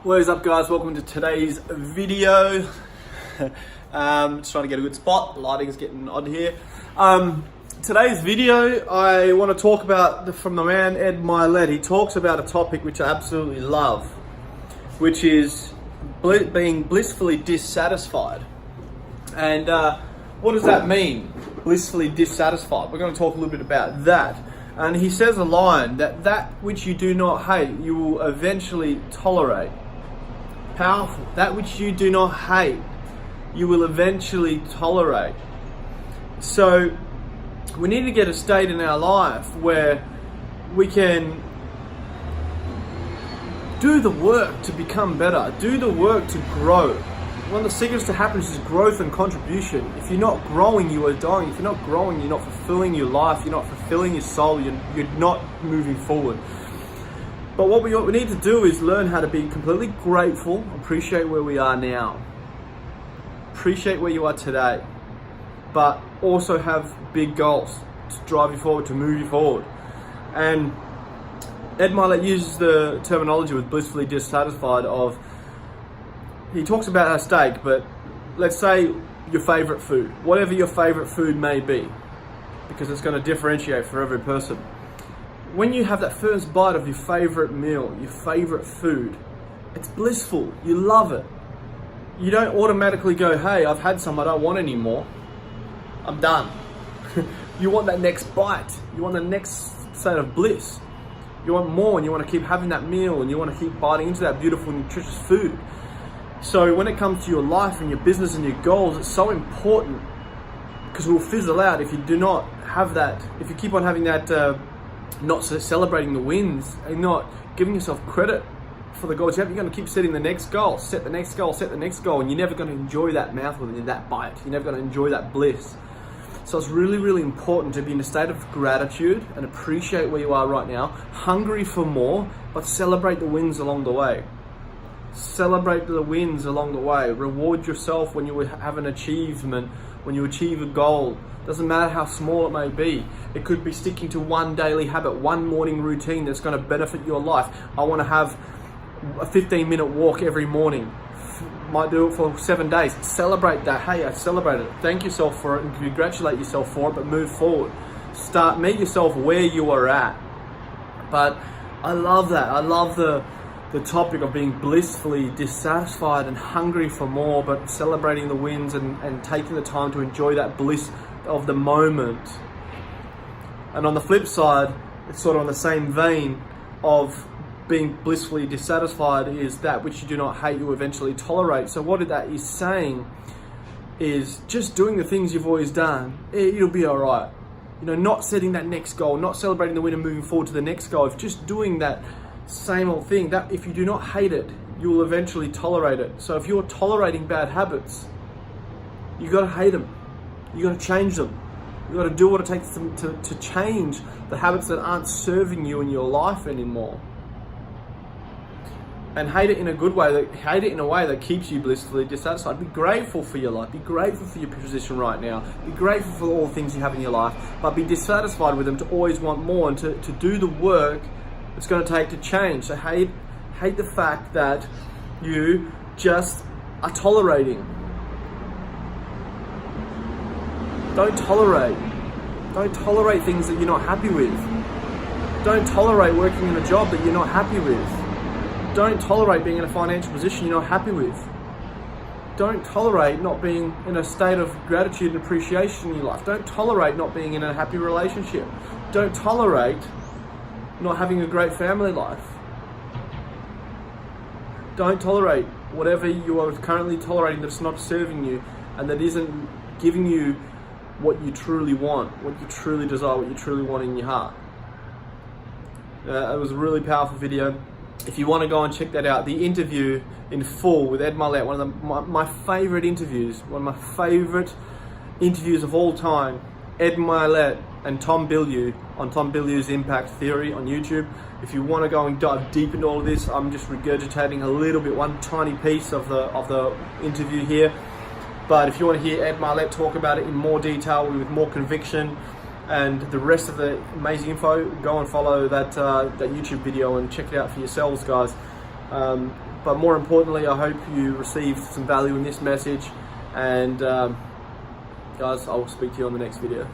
What is up, guys? Welcome to today's video. Just trying to get a good spot. Lighting's getting odd here. Today's video, I want to talk about from the man Ed Mylett. He talks about a topic which I absolutely love, which is being blissfully dissatisfied. And what does that mean? Blissfully dissatisfied. We're going to talk a little bit about that. And he says a line that which you do not hate, you will eventually tolerate. Powerful. That which you do not hate, you will eventually tolerate. So we need to get a state in our life where we can do the work to become better, do the work to grow. One of the secrets to happiness is growth and contribution. If you're not growing, you are dying. If you're not growing, you're not fulfilling your life, you're not fulfilling your soul, you're not moving forward. But what we need to do is learn how to be completely grateful, appreciate where we are now, appreciate where you are today, but also have big goals to drive you forward, to move you forward. And Ed Mylett uses the terminology with blissfully dissatisfied of, he talks about a steak, but let's say your favorite food, whatever your favorite food may be, because it's going to differentiate for every person. When you have that first bite of your favorite meal, your favorite food, it's blissful. You love it. You don't automatically go, hey, I've had some, I don't want any more. I'm done. You want that next bite. You want the next state of bliss. You want more, and you want to keep having that meal, and you want to keep biting into that beautiful, nutritious food. So when it comes to your life and your business and your goals, it's so important, because it will fizzle out if you do not have that. If you keep on having that, not celebrating the wins and not giving yourself credit for the goals you have, you're going to keep setting the next goal, set the next goal, set the next goal, and you're never going to enjoy that mouthful, that bite. You're never going to enjoy that bliss. So it's really, really important to be in a state of gratitude and appreciate where you are right now, hungry for more, but celebrate the wins along the way. Celebrate the wins along the way. Reward yourself when you have an achievement, when you achieve a goal. Doesn't matter how small it may be. It could be sticking to one daily habit, one morning routine that's going to benefit your life. I want to have a 15-minute walk every morning. Might do it for 7 days. Celebrate that. Hey, I celebrated it. Thank yourself for it and congratulate yourself for it, but move forward. Meet yourself where you are at. But I love that. I love the topic of being blissfully dissatisfied and hungry for more, but celebrating the wins and taking the time to enjoy that bliss of the moment. And on the flip side, it's sort of on the same vein of being blissfully dissatisfied is that which you do not hate, you eventually tolerate. So what that is saying is just doing the things you've always done, it'll be all right. You know, not setting that next goal, not celebrating the win and moving forward to the next goal. If just doing that same old thing, that if you do not hate it, you will eventually tolerate it. So if you're tolerating bad habits, you got to hate them. You got to change them. You got to do what it takes to change the habits that aren't serving you in your life anymore. And hate it in a good way. Hate it in a way that keeps you blissfully dissatisfied. Be grateful for your life. Be grateful for your position right now. Be grateful for all the things you have in your life. But be dissatisfied with them to always want more and to do the work it's going to take to change. So hate the fact that you just are tolerating. Don't tolerate. Don't tolerate things that you're not happy with. Don't tolerate working in a job that you're not happy with. Don't tolerate being in a financial position you're not happy with. Don't tolerate not being in a state of gratitude and appreciation in your life. Don't tolerate not being in a happy relationship. Don't tolerate not having a great family life. Don't tolerate whatever you are currently tolerating that's not serving you and that isn't giving you what you truly want, what you truly desire, what you truly want in your heart. It was a really powerful video. If you want to go and check that out, the interview in full with Ed Mylett, one of my favorite interviews, one of my favorite interviews of all time, Ed Mylett and Tom Bilyeu on Tom Bilyeu's Impact Theory on YouTube. If you want to go and dive deep into all of this, I'm just regurgitating a little bit, one tiny piece of the interview here. But if you want to hear Ed Mylett talk about it in more detail with more conviction, and the rest of the amazing info, go and follow that YouTube video and check it out for yourselves, guys. But more importantly, I hope you received some value in this message, and guys, I will speak to you on the next video.